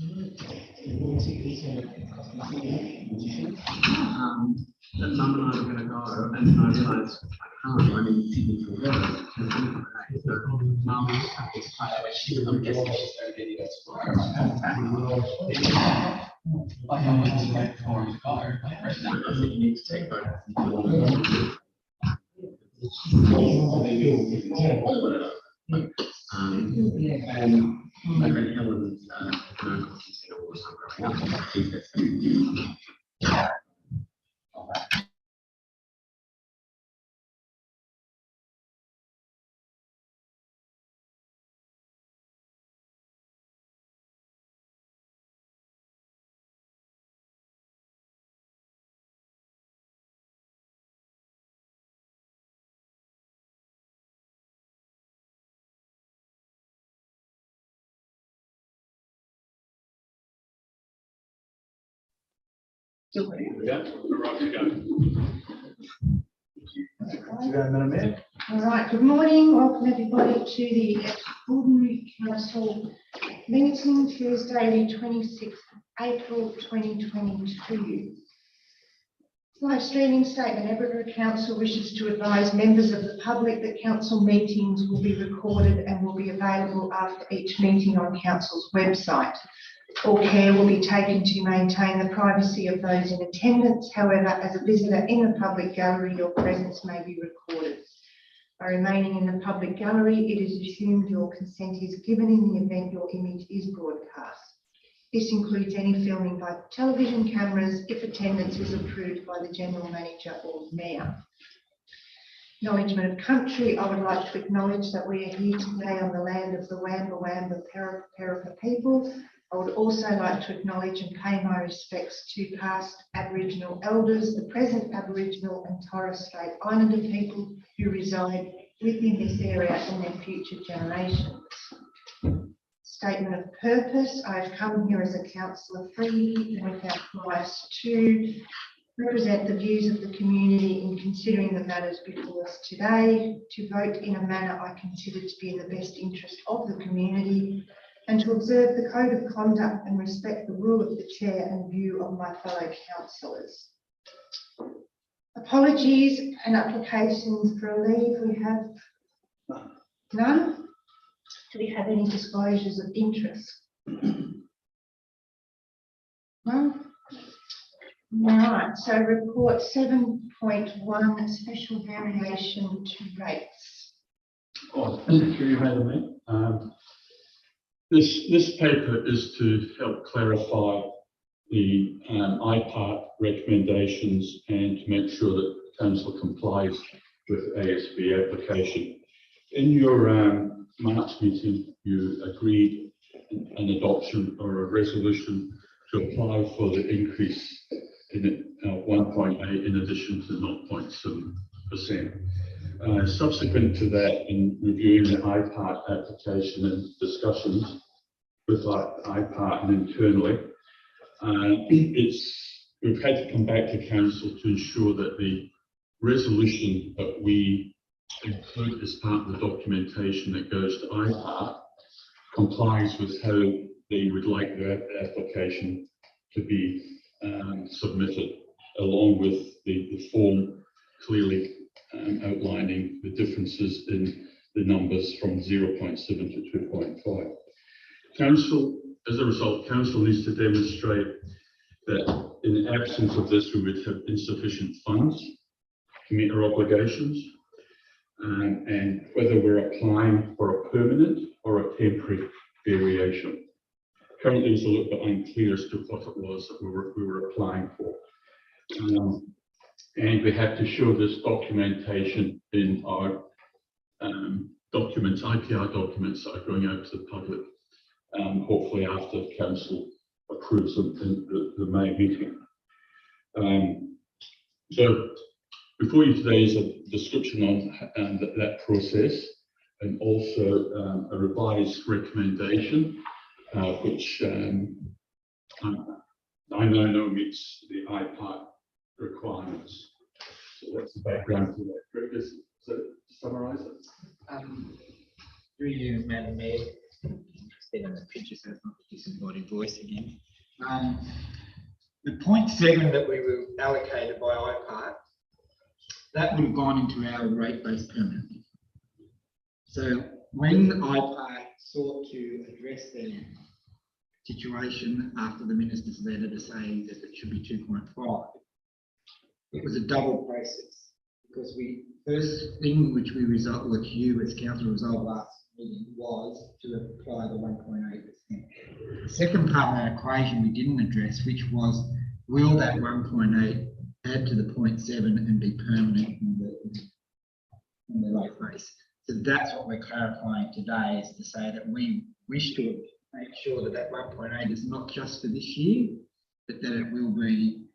That Mum and I were going to go, and I realised I can't. I'm in Sydney for work. So Mum I'm guessing she's going to get it tomorrow. I don't want to wait for him to go. I think you need to take photos. And my friend Helen's also growing up. I think that's All right, good morning. Welcome everybody to the Extraordinary Council meeting, Tuesday, the 26th April 2022. Live streaming statement. Edinburgh Council wishes to advise members of the public that council meetings will be recorded and will be available after each meeting on council's website. All care will be taken to maintain the privacy of those in attendance. However, as a visitor in the public gallery, your presence may be recorded. By remaining in the public gallery, it is assumed your consent is given in the event your image is broadcast. This includes any filming by television cameras if attendance is approved by the General Manager or Mayor. Acknowledgement of country. I would like to acknowledge that we are here today on the land of the Wamba Wamba Perapa people. I would also like to acknowledge and pay my respects to past Aboriginal elders, the present Aboriginal and Torres Strait Islander people who reside within this area and their future generations. Statement of purpose. I've come here as a councillor freely and without bias to represent the views of the community in considering the matters before us today, to vote in a manner I consider to be in the best interest of the community, and to observe the code of conduct and respect the rule of the chair and view of my fellow councillors. Apologies and applications for a leave. We have none. Do we have any disclosures of interest? None. All right, so report 7.1, special variation to rates. Oh, thank you, Madam Mayor. This paper is to help clarify the IPART recommendations and to make sure that Council complies with ASB application. In your March meeting, you agreed an adoption or a resolution to apply for the increase in 1.8 in addition to 0.7%. Subsequent to that, in reviewing the IPART application and discussions with IPART and internally, we've had to come back to Council to ensure that the resolution that we include as part of the documentation that goes to IPART complies with how they would like their application to be submitted, along with the form clearly outlining the differences in the numbers from 0.7 to 2.5. Council, as a result, Council needs to demonstrate that in the absence of this, we would have insufficient funds to meet our obligations, and whether we're applying for a permanent or a temporary variation. Currently, it's a little bit unclear as to what it was that we were applying for. And we have to show this documentation in our documents, IPR documents that are going out to the public, hopefully after Council approves them in the May meeting. So before you today is a description on that process, and also a revised recommendation, which I now know meets the IPART requirements. So that's the background to that. Greg, does that summarise it? Through you, Madam Mayor, been in the picture, so it's not a disembodied voice again. The 0.7 that we were allocated by IPART, that would have gone into our rate base permanently. So when IPART sought to address the situation after the minister's letter to say that it should be 2.5, it was a double process, because we first thing which we resolved, which you as council resolved last meeting, was to apply the 1.8%. The second part of that equation we didn't address, which was, will that 1.8 add to the 0.7 and be permanent in the rate base? So that's what we're clarifying today, is to say that we wish to make sure that that 1.8 is not just for this year, but that it will be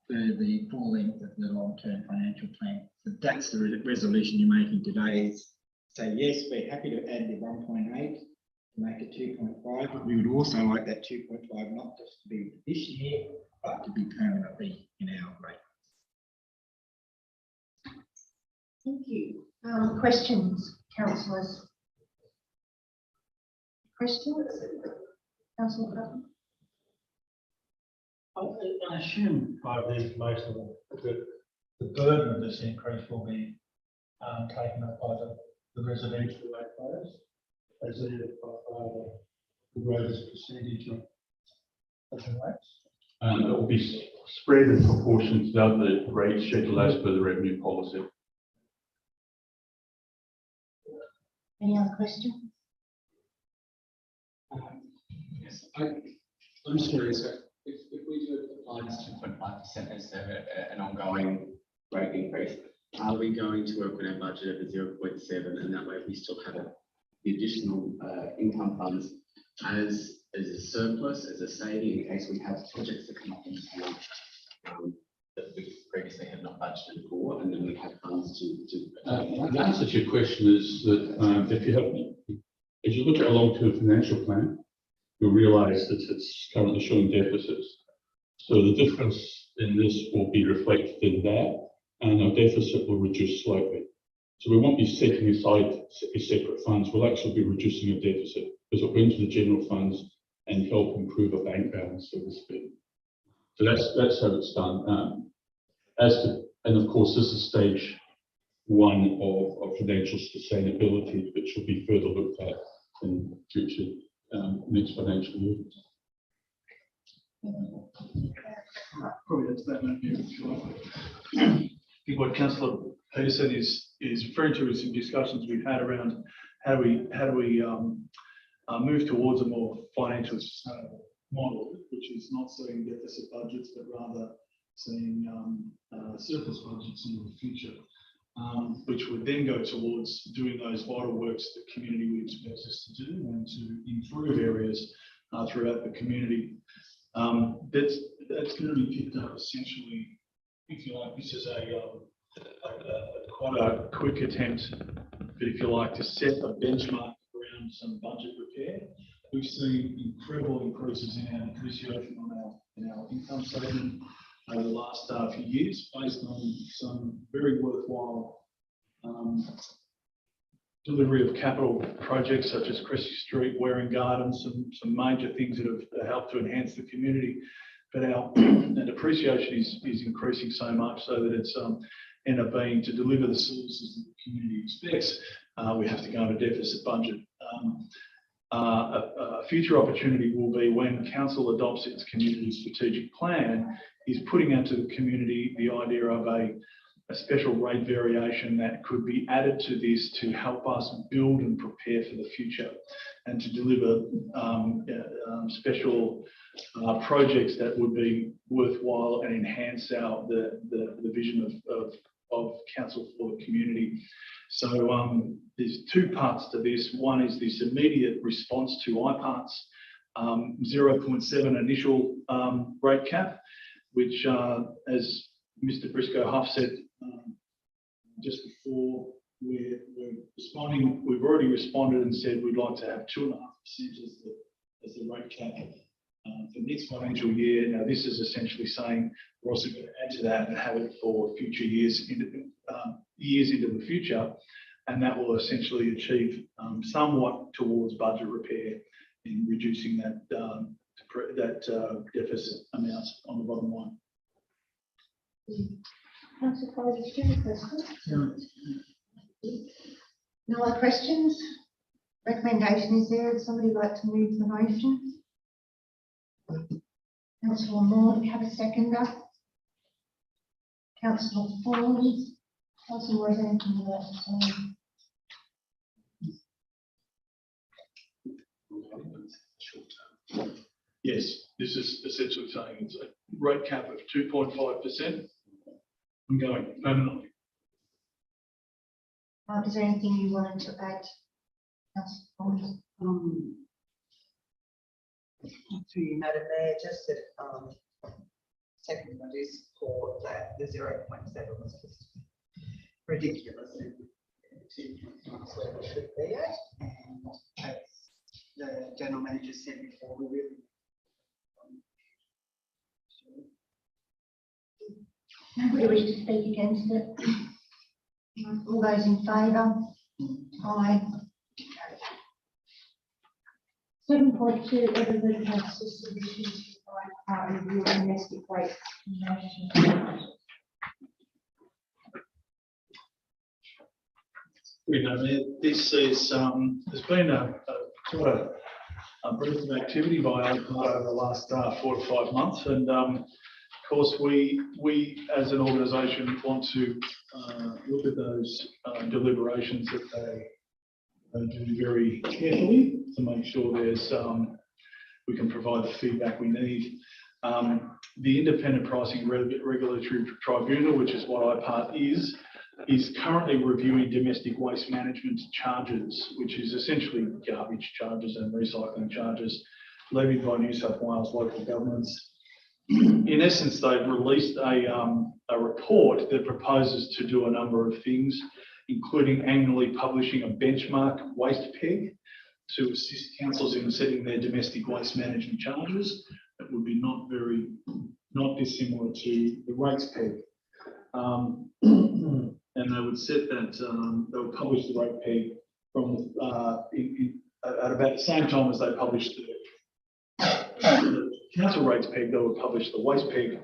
for the full length of the long-term financial plan. So that's the resolution you're making today, is say, yes, we're happy to add the 1.8 to make it 2.5, but we would also like that 2.5 not just to be this year, but to be permanently in our rate. Thank you. Questions, councillors? Questions? Councillor Cotton? I assume by the information that the burden of this increase will be taken up by the residential ratepayers, as they by the greatest percentage of the rates. It will be spread in proportion to the other rate schedule as per the revenue policy. Any other questions? Yes, I'm just curious, if we do apply this 2.5% as an ongoing rate increase, are we going to work on our budget at 0.7, and that way we still have the additional income funds as a surplus, as a saving in case we have projects that come up in the year that we previously have not budgeted for, and then we have funds to The answer to your question is that if you look at a long-term financial plan, you'll realise that it's currently showing deficits. So the difference in this will be reflected in that, and our deficit will reduce slightly. So we won't be setting aside separate funds. We'll actually be reducing a deficit, because it'll go into the general funds and help improve a bank balance, so to speak. So that's how it's done. And of course, this is stage one of financial sustainability, which will be further looked at in future next financial year. Probably that's that maybe. I think what Councillor Peterson is referring to is some discussions we've had around how do we move towards a more financially sustainable model, which is not seeing deficit budgets, but rather seeing surplus budgets in the future, which would then go towards doing those vital works that the community would expect us to do and to improve areas throughout the community. That's going to be picked up essentially, if you like. This is quite a quick attempt, but if you like, to set a benchmark around some budget repair. We've seen incredible increases in our depreciation in our income statement over the last few years, based on some very worthwhile delivery of capital projects such as Cressy Street, Waring Gardens, some major things that have helped to enhance the community. But our depreciation is increasing so much so that it's end up being, to deliver the services that the community expects, we have to go into deficit budget. A future opportunity will be when council adopts its community strategic plan, is putting out to the community the idea of a special rate variation that could be added to this to help us build and prepare for the future, and to deliver special projects that would be worthwhile and enhance the vision of council for the community. So there's two parts to this. One is this immediate response to IPART's 0.7 initial rate cap, which, as Mr. Briscoe Huff said just before, we're responding. We've already responded and said we'd like to have 2.5% as the rate cap for next financial year. Now, this is essentially saying we're also going to add to that and have it for future years into the future, and that will essentially achieve somewhat towards budget repair in reducing that, deficit amount on the bottom line. Councillor Foley, do you have a question? No other questions? Recommendation is there. Would somebody like to move the motion? Councillor Moore, do you have a seconder? Councillor Fawns? Councillor Moore, is there anything you'd like to say? Yes, this is essentially saying it's a rate cap of 2.5%. I'm going permanently. Is there anything you wanted to add? Councillor Fawns? To you, Madam Mayor, just that, second, I do support that the 0.7 was just ridiculous and that's where we should be at. And as the general manager said before, we really Nobody wish to speak against it? All those in favour? Aye. 7.2, everybody has submissions by review of domestic waste. This is, there's been quite a brief of activity by IPART over the last 4 to 5 months, and of course we as an organisation want to look at those deliberations that they do very carefully to make sure there's we can provide the feedback we need. The Independent Pricing Regulatory Tribunal, which is what IPART is currently reviewing domestic waste management charges, which is essentially garbage charges and recycling charges levied by New South Wales local governments. In essence, they've released a report that proposes to do a number of things, including annually publishing a benchmark waste peg to assist councils in setting their domestic waste management charges. That would be not dissimilar to the rates peg. And they would set that, they would publish the rate peg from at about the same time as they published the council rates peg. They would publish the waste peg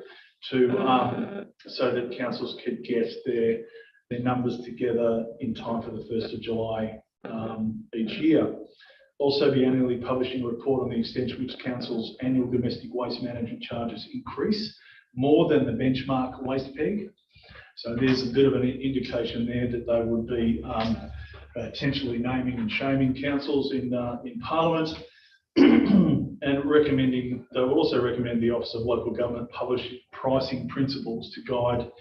to so that councils could get their numbers together in time for the 1st of July each year. Also be annually publishing a report on the extent to which councils' annual domestic waste management charges increase more than the benchmark waste peg. So there's a bit of an indication there that they would be potentially naming and shaming councils in Parliament, and recommending. They will also recommend the Office of Local Government publish pricing principles to guide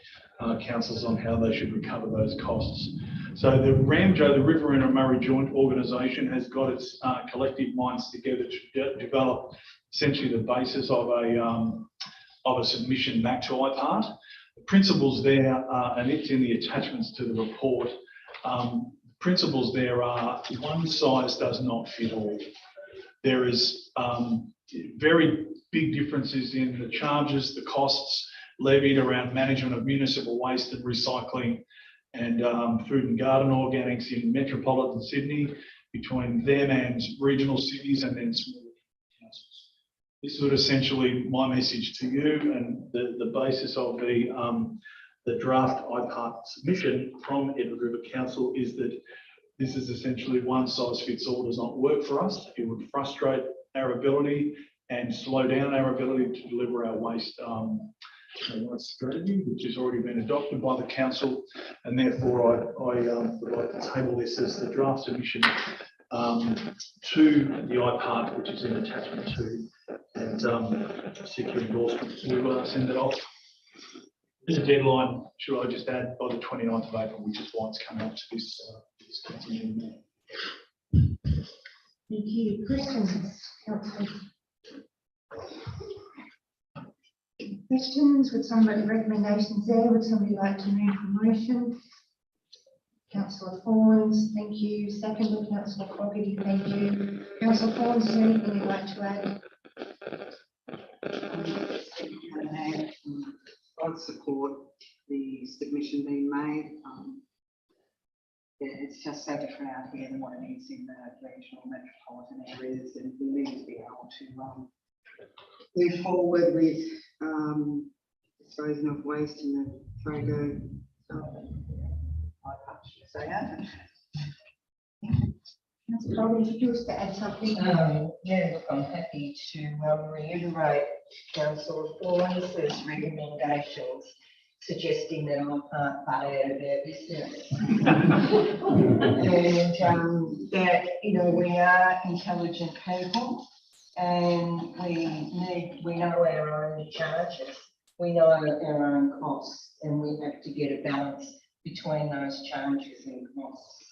councils on how they should recover those costs. So the RAMJO, the Riverina and Murray Joint Organisation, has got its collective minds together to develop essentially the basis of a submission back to IPART. The principles there are, and it's in the attachments to the report, principles there are one size does not fit all. There is very big differences in the charges, the costs levied around management of municipal waste and recycling and food and garden organics in metropolitan Sydney, between them and regional cities and then small councils. This would essentially my message to you, and the basis of the draft IPART submission from Edward River Council is that this is essentially one size fits all does not work for us. It would frustrate our ability and slow down our ability to deliver our waste strategy, which has already been adopted by the council, and therefore I would like to table this as the draft submission to the IPART, which is in attachment 2, and seek your endorsement to send it off. There's a deadline, should I just add, by the 29th of April, which is why it's coming up to this continuing. Thank you. Questions, councillor? Questions? Would somebody, recommendations there? Would somebody like to move the motion? Councillor Fawns, thank you. Second, Councillor Fogarty, thank you. Councillor Fawns, is there anything you'd like to add? I support the submission being made. Yeah, it's it's just so different out here than what it is in the regional metropolitan areas, and we need to be able to move forward with disposing of waste in the Frago. So, yeah. Councillor Dolan, if you wish to add something. Yeah, look, I'm happy to reiterate Councillor Thorn's recommendations, suggesting that I'm part out of their business. And that, you know, we are intelligent people and we know our own charges, we know our own costs, and we have to get a balance between those charges and costs.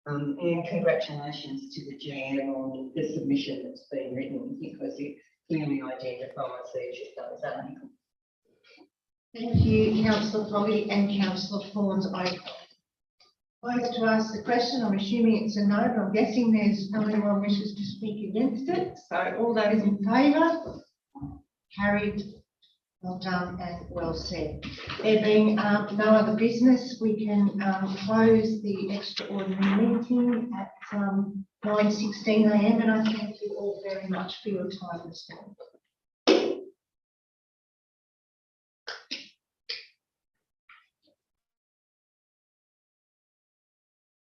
And congratulations to the GM on the submission that's been written, because it clearly identifies each of those articles. Thank you, councillor Foggy and councillor Thorns. I like to ask the question. I'm assuming it's a no, but I'm guessing there's no one wishes to speak against it. So all those in favour? Carried. Well done and well said. There being no other business, we can close the extraordinary meeting at 9:16 AM, and I thank you all very much for your time this morning.